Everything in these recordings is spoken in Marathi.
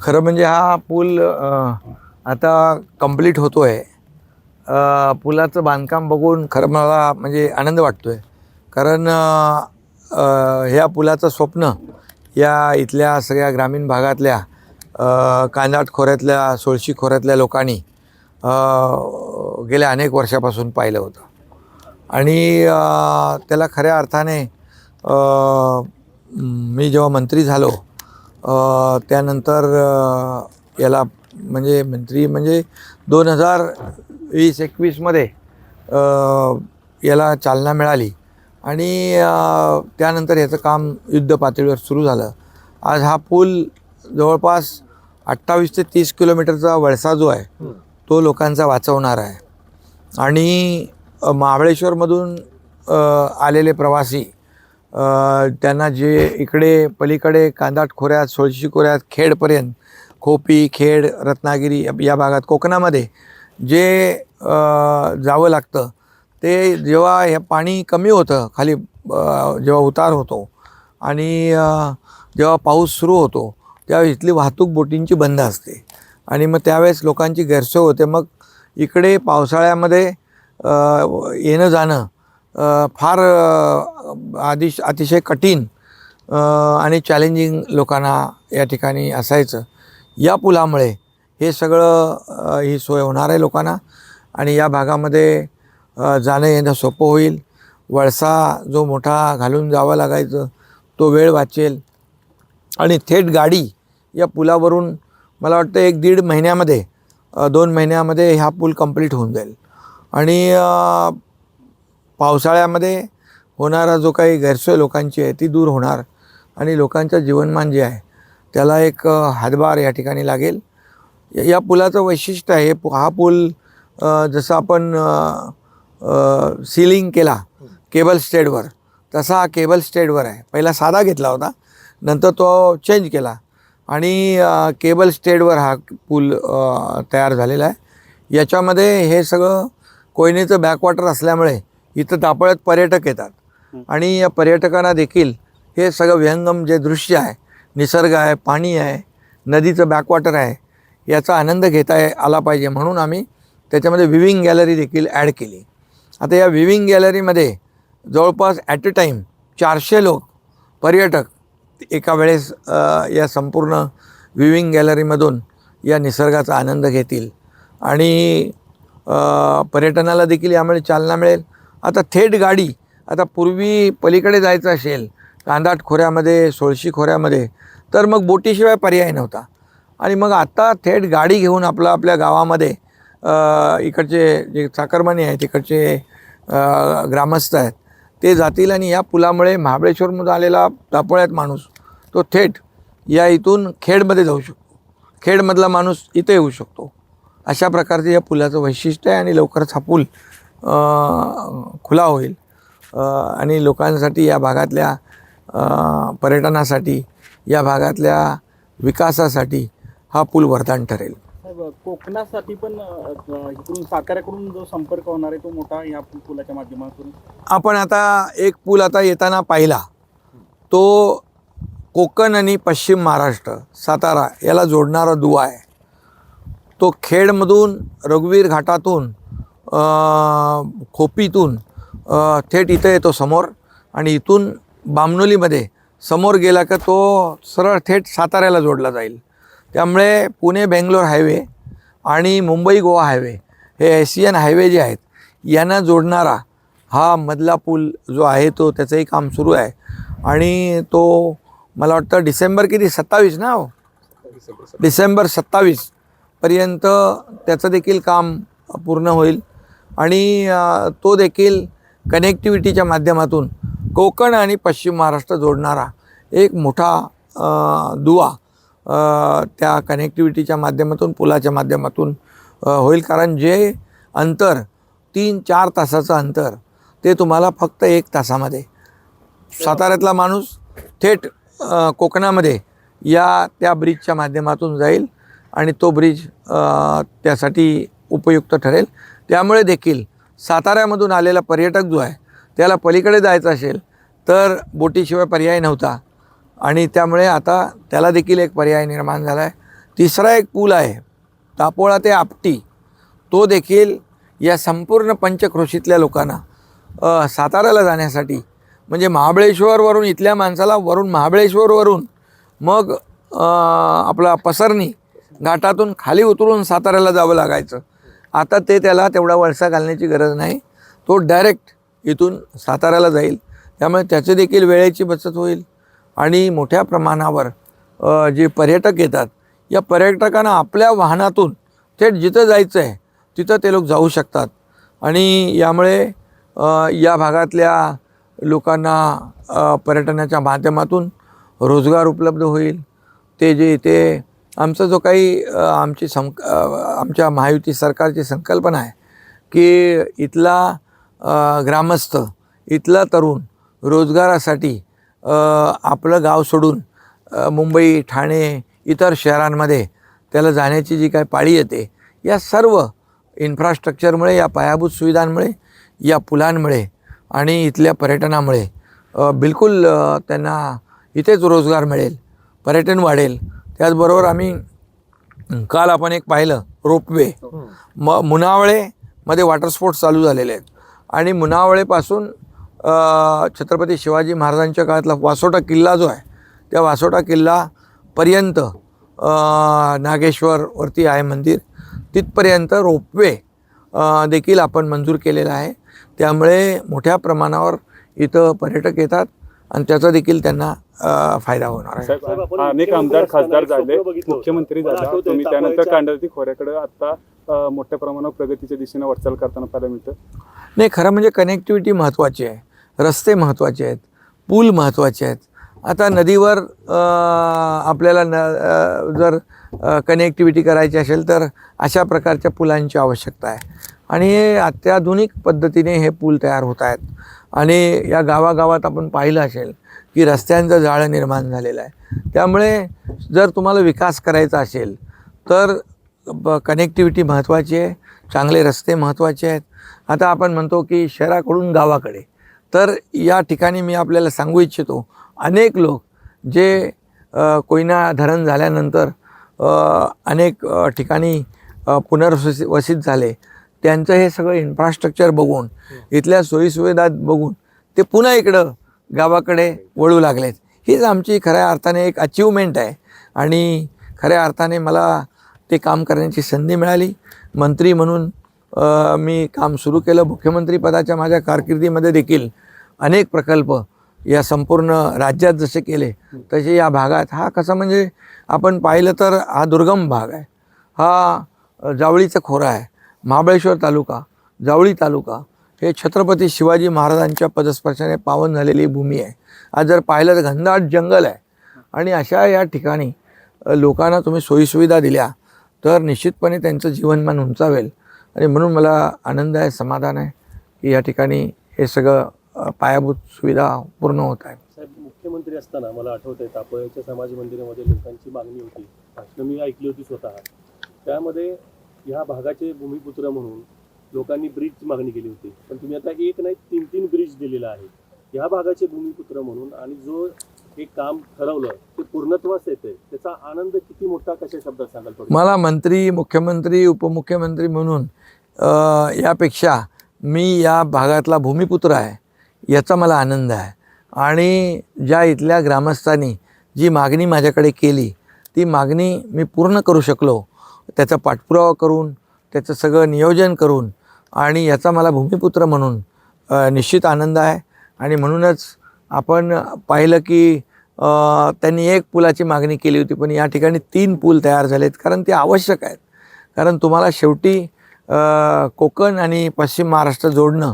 खरं म्हणजे हा पूल आता कंप्लीट होतो आहे. पुलाचं बांधकाम बघून खरं मला म्हणजे आनंद वाटतो आहे. कारण ह्या पुलाचं स्वप्न या इथल्या सगळ्या ग्रामीण भागातल्या कांदाट खोऱ्यातल्या सोळशी खोऱ्यातल्या लोकांनी गेल्या अनेक वर्षापासून पाहिलं होतं. आणि त्याला खऱ्या अर्थाने मी जेव्हा मंत्री झालो त्यानंतर याला म्हणजे मंत्री म्हणजे 2020-21मध्ये याला चालना मिळाली आणि त्यानंतर याचं काम युद्ध पातळीवर सुरू झालं. आज हा पूल जवळपास 28 ते 30 किलोमीटरचा वळसा जो आहे तो लोकांचा वाचवणार आहे. आणि महाबळेश्वरमधून आलेले प्रवासी त्यांना जे इकडे पलीकडे कांदाट खोऱ्यात सोळशी खोऱ्यात खेडपर्यंत खोपी खेड रत्नागिरी या भागात कोकणामध्ये जे जावं लागतं ते जेव्हा हे पाणी कमी होतं खाली जेव्हा उतार होतो आणि जेव्हा पाऊस सुरू होतो तेव्हा इथली वाहतूक बोटींची बंद असते आणि मग त्यावेळेस लोकांची गैरसोय होते. मग इकडे पावसाळ्यामध्ये येणं जाणं फार अतिशय कठीण आणि चॅलेंजिंग लोकांना या ठिकाणी असायचं. या पुलामुळे हे सगळं ही सोय होणार आहे लोकांना आणि या भागामध्ये जाणं येणं सोपं होईल. वळसा जो मोठा घालून जावं लागायचं तो वेळ वाचेल आणि थेट गाडी या पुलावरून मला वाटतं 1-1.5 महिन्यामध्ये 2 महिन्यामध्ये ह्या पूल कंप्लीट होऊन जाईल. आणि पावसाळ्यामध्ये होणारा जो काही गैरसोय लोकांची आहे ती दूर होणार आणि लोकांचं जीवनमान जे आहे त्याला एक हातभार या ठिकाणी लागेल. या पुलाचं वैशिष्ट्य आहे हा पूल जसं आपण सीलिंग केला केबल स्टेडवर तसा हा केबल स्टेडवर आहे. पहिला साधा घेतला होता नंतर तो चेंज केला आणि केबल स्टेडवर हा पूल तयार झालेला आहे. याच्यामध्ये हे सगळं कोयनेचं बॅकवॉटर असल्यामुळे इथं दापोळ्यात पर्यटक येतात आणि या पर्यटकांना देखील हे सगळं विहंगम जे दृश्य आहे निसर्ग आहे पाणी आहे नदीचं बॅकवॉटर आहे याचा आनंद घेता आला पाहिजे म्हणून आम्ही त्याच्यामध्ये विविंग गॅलरी देखील ॲड केली. आता या विविंग गॅलरीमध्ये जवळपास ॲट अ टाईम 400 लोक पर्यटक एका वेळेस या संपूर्ण विविंग गॅलरीमधून या निसर्गाचा आनंद घेतील आणि पर्यटनाला देखील यामुळे चालना मिळेल. आता थेट गाडी आता पूर्वी पलीकडे जायचं असेल कांदाट खोऱ्यामध्ये सोळशी खोऱ्यामध्ये तर मग बोटीशिवाय पर्याय नव्हता आणि मग आता थेट गाडी घेऊन आपल्या गावामध्ये इकडचे जे चाकरमानी आहेत तिकडचे ग्रामस्थ आहेत ते जातील आणि या पुलामुळे महाबळेश्वरमधून आलेला दापोळ्यात माणूस तो थेट या इथून खेडमध्ये जाऊ शकतो. खेडमधला माणूस इथे येऊ शकतो. अशा प्रकारचे या पुलाचं वैशिष्ट्य आहे आणि लवकरच हा पूल खुला होईल आणि लोकांसाठी या भागातल्या पर्यटनासाठी या भागातल्या विकासासाठी हा पूल वरदान ठरेल. कोकणासाठी पण इकडून साताऱ्याकडून जो संपर्क होणार आहे तो मोठा या पुलाच्या माध्यमातून आपण आता एक पूल आता येताना पाहिला तो कोकण आणि पश्चिम महाराष्ट्र सातारा याला जोडणारा दुवा आहे. तो खेडमधून रघुवीर घाटातून खोपीतून थेट इथं येतो समोर आणि इथून बामणोलीमध्ये समोर गेला का तो सरळ थेट साताऱ्याला जोडला जाईल. त्यामुळे पुणे बेंगलोर हायवे आणि मुंबई गोवा हायवे हे एशियन हायवे जे आहेत यांना जोडणारा हा मधला पूल जो आहे तो त्याचंही काम सुरू आहे आणि तो मला वाटतं डिसेंबर 27 ना डिसेंबर 27 पर्यंत त्याचं देखील काम पूर्ण होईल आणि तो देखील कनेक्टिव्हिटीच्या माध्यमातून कोकण आणि पश्चिम महाराष्ट्र जोडणारा एक मोठा दुवा त्या कनेक्टिव्हिटीच्या माध्यमातून पुलाच्या माध्यमातून होईल. कारण जे अंतर 3-4 तासाचं अंतर ते तुम्हाला फक्त 1 तासामध्ये साताऱ्यातला माणूस थेट कोकणामध्ये त्या ब्रिजच्या माध्यमातून जाईल आणि तो ब्रिज त्यासाठी उपयुक्त ठरेल. त्यामुळे देखील साताऱ्यामधून आलेला पर्यटक जो आहे त्याला पलीकडे जायचं असेल तर बोटीशिवाय पर्याय नव्हता आणि त्यामुळे आता त्याला देखील एक पर्याय निर्माण झाला आहे. तिसरा एक पूल आहे तापोळा ते आपटी, तो देखील या संपूर्ण पंचक्रोशीतल्या लोकांना साताऱ्याला जाण्यासाठी, म्हणजे महाबळेश्वरवरून इथल्या माणसाला वरून महाबळेश्वरवरून मग आपला पसरणी घाटातून खाली उतरून साताऱ्याला जावं लागायचं. आता त्याला तेवढा वळसा घालण्याची गरज नाही, तो डायरेक्ट इथून साताऱ्याला जाईल. त्यामुळे त्याचे देखील वेळेची बचत होईल आणि मोठ्या प्रमाणावर जे पर्यटक येतात या पर्यटकांना आपल्या वाहनातून थेट जिथं जायचं आहे तिथं ते लोक जाऊ शकतात आणि यामुळे या भागातल्या लोकांना पर्यटनाच्या माध्यमातून रोजगार उपलब्ध होईल. ते जे इथे आमचा जो काही आमच्या महायुती सरकारची संकल्पना आहे की इथला ग्रामस्थ, इथला तरुण रोजगारासाठी आपलं गाव सोडून मुंबई, ठाणे, इतर शहरांमध्ये त्याला जाण्याची जी काही पाळी येते, या सर्व इन्फ्रास्ट्रक्चरमुळे, या पायाभूत सुविधांमुळे, या पुलांमुळे आणि इथल्या पर्यटनामुळे बिलकुल त्यांना इथेच रोजगार मिळेल, पर्यटन वाढेल. त्याचबरोबर आम्ही काल आपण एक पाहिलं रोपवे, मुनावळेमध्ये वॉटर स्पोर्ट्स चालू झालेले आहेत आणि मुनावळेपासून छत्रपती शिवाजी महाराजांच्या काळातला वासोटा किल्ला जो आहे त्या वासोटा किल्लापर्यंत नागेश्वरवरती आहे मंदिर, तिथपर्यंत रोपवे देखील आपण मंजूर केलेला आहे. त्यामुळे मोठ्या प्रमाणावर इथं पर्यटक येतात आणि त्याचा देखील त्यांना फायदा होणार आहे. अनेक आमदार खासदार झाले, मुख्यमंत्री झाला, तुम्ही त्यानंतर कांडरती खोऱ्याकडे आता मोठ्या प्रमाणावर प्रगतीच्या दिशेने वाटचाल करताना पाहायला मिळतं. नाही, खरं म्हणजे कनेक्टिव्हिटी महत्त्वाची आहे, रस्ते महत्त्वाचे आहेत, पूल महत्त्वाचे आहेत. आता नदीवर आपल्याला जर कनेक्टिव्हिटी करायची असेल तर अशा प्रकारच्या पुलांची आवश्यकता आहे आणि हे अत्याधुनिक पद्धतीने हे पूल तयार होत आहेत. आणि या गावागावात आपण पाहिलं असेल की रस्त्यांचं जाळं निर्माण झालेलं आहे. त्यामुळे जर तुम्हाला विकास करायचा असेल तर कनेक्टिव्हिटी महत्त्वाची आहे, चांगले रस्ते महत्त्वाचे आहेत. आता आपण म्हणतो की शहराकडून गावाकडे, तर या ठिकाणी मी आपल्याला सांगू इच्छितो, अनेक लोक जे कोयना धरण झाल्यानंतर अनेक ठिकाणी पुनर्वसित झाले, त्यांचं हे सगळं इन्फ्रास्ट्रक्चर बघून, इथल्या सोयीसुविधा बघून ते पुन्हा इकडं गावाकडे वळू लागलेत. हीच आमची खऱ्या अर्थाने एक अचिव्हमेंट आहे आणि खऱ्या अर्थाने मला ते काम करण्याची संधी मिळाली. मंत्री म्हणून मी काम सुरू केलं. मुख्यमंत्रीपदाच्या माझ्या कारकिर्दीमध्ये देखील अनेक प्रकल्प या संपूर्ण राज्यात जसे केले तसे या भागात, हा कसा म्हणजे आपण पाहिलं तर हा दुर्गम भाग आहे, हा जावळीचा खोरा आहे. महाबळेश्वर तालुका, जावळी तालुका हे छत्रपती शिवाजी महाराजांच्या पदस्पर्शाने पावन झालेली भूमी आहे. आज जर पाहिलं तर घनदाट जंगल आहे आणि अशा या ठिकाणी लोकांना तुम्ही सोयीसुविधा दिल्या तर निश्चितपणे त्यांचं जीवनमान उंचावेल. आणि म्हणून मला आनंद आहे, समाधान आहे की या ठिकाणी हे सगळं पायाभूत सुविधा पूर्ण होत आहे. साहेब, मुख्यमंत्री असताना मला आठवत आहे तापोळ्याच्या समाज मंदिरामध्ये लोकांची मागणी होती, भाषणं मी ऐकली होती स्वतः. त्यामध्ये ह्या भागाचे भूमिपुत्र म्हणून लोकांनी ब्रिजची मागणी केली होती, पण तुम्ही आता एक नाही 3 ब्रिज दिलेला आहे ह्या भागाचे भूमिपुत्र म्हणून. आणि जो एक काम ठरवलं ते पूर्णत्वास येते, त्याचा आनंद किती मोठा, कशा शब्दात सांगाल थोडं? मला मंत्री, मुख्यमंत्री, उपमुख्यमंत्री म्हणून यापेक्षा मी या भागातला भूमिपुत्र आहे याचा मला आनंद आहे. आणि ज्या इथल्या ग्रामस्थांनी जी मागणी माझ्याकडे केली ती मागणी मी पूर्ण करू शकलो, त्याचा पाठपुरावा करून, त्याचं सगळं नियोजन करून, आणि याचा मला भूमिपुत्र म्हणून निश्चित आनंद आहे. आणि म्हणूनच आपण पाहिलं की त्यांनी एक पुलाची मागणी केली होती, पण या ठिकाणी 3 पूल तयार झालेत, कारण ते आवश्यक आहेत. कारण तुम्हाला शेवटी कोकण आणि पश्चिम महाराष्ट्र जोडणं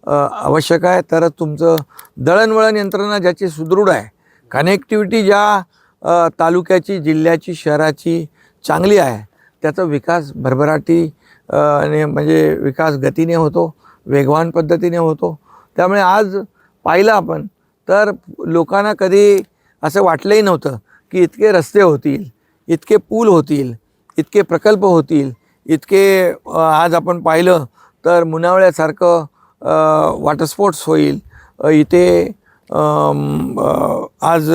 आवश्यक आहे, तरच तुमचं दळणवळण यंत्रणा ज्याची सुदृढ आहे, कनेक्टिव्हिटी ज्या तालुक्याची, जिल्ह्याची, शहराची चांगली आहे, त्याचा विकास भरभराटी म्हणजे विकास गतीने होतो, वेगवान पद्धतीने होतो. त्यामुळे आज पाहिलं आपण तर लोकांना कधी असं वाटलंही नव्हतं की इतके रस्ते होतील, इतके पूल होतील, इतके प्रकल्प होतील, इतके आज आपण पाहिलं तर मुनावळ्यासारखं वॉटर स्पोर्ट्स होईल, इथे आज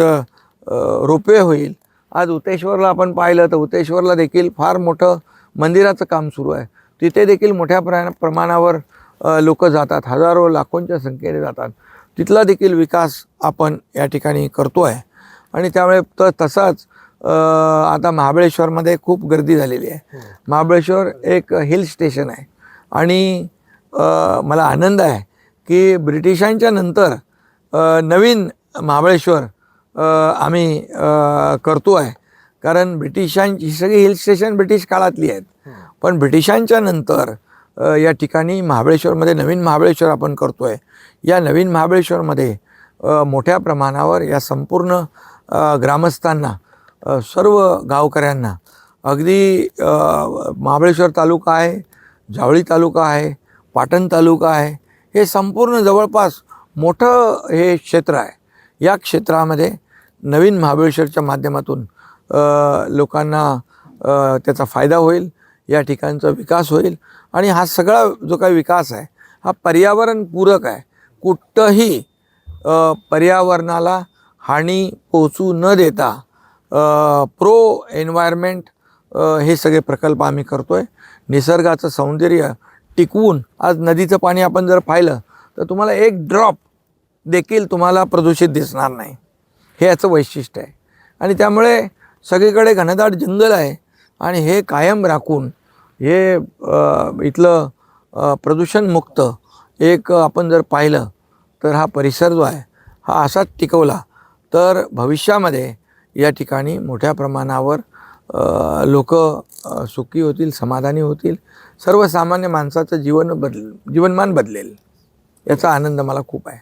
रोपवे होईल. आज उतेश्वरला आपण पाहिलं तर उतेश्वरला देखील फार मोठं मंदिराचं काम सुरू आहे. तिथे देखील मोठ्या प्रमाणावर लोक जातात, हजारो लाखोंच्या संख्येने जातात. तिथला देखील विकास आपण या ठिकाणी करतो आहे. आणि त्यामुळे तसाच आता महाबळेश्वरमध्ये खूप गर्दी झालेली आहे. महाबळेश्वर एक हिल स्टेशन आहे आणि मला आनंद आहे की ब्रिटिशांच्या नंतर नवीन महाबळेश्वर आम्ही करतो आहे. कारण ब्रिटिशांची ही सगळी हिल स्टेशन ब्रिटिश काळातली आहेत, पण ब्रिटिशांच्या नंतर या ठिकाणी महाबळेश्वरमध्ये नवीन महाबळेश्वर आपण करतो आहे. या नवीन महाबळेश्वरमध्ये मोठ्या प्रमाणावर या संपूर्ण ग्रामस्थांना, सर्व गावकऱ्यांना, अगदी महाबळेश्वर तालुका आहे, जावळी तालुका आहे, पाटण तालुका आहे, हे संपूर्ण जवळपास मोठं हे क्षेत्र आहे. या क्षेत्रामध्ये नवीन महाबळेश्वरच्या माध्यमातून लोकांना त्याचा फायदा होईल, या ठिकाणचा विकास होईल. आणि हा सगळा जो काही विकास आहे हा पर्यावरणपूरक आहे. कुठंही पर्यावरणाला हानी पोहोचू न देता प्रो एन्व्हायरमेंट हे सगळे प्रकल्प आम्ही करतो आहे. निसर्गाचं सौंदर्य टिकवून, आज नदीचं पाणी आपण जर पाहिलं तर तुम्हाला एक ड्रॉप देखील तुम्हाला प्रदूषित दिसणार नाही. हे याचं वैशिष्ट्य आहे. आणि त्यामुळे सगळीकडे घनदाट जंगल आहे आणि हे कायम राखून हे इथलं प्रदूषणमुक्त एक आपण जर पाहिलं तर हा परिसर जो आहे हा असाच टिकवला तर भविष्यामध्ये या ठिकाणी मोठ्या प्रमाणावर लोक सुखी होतील, समाधानी होतील. सर्वसामान्य माणसाचं जीवनमान बदलेल. याचा आनंद मला खूप आहे.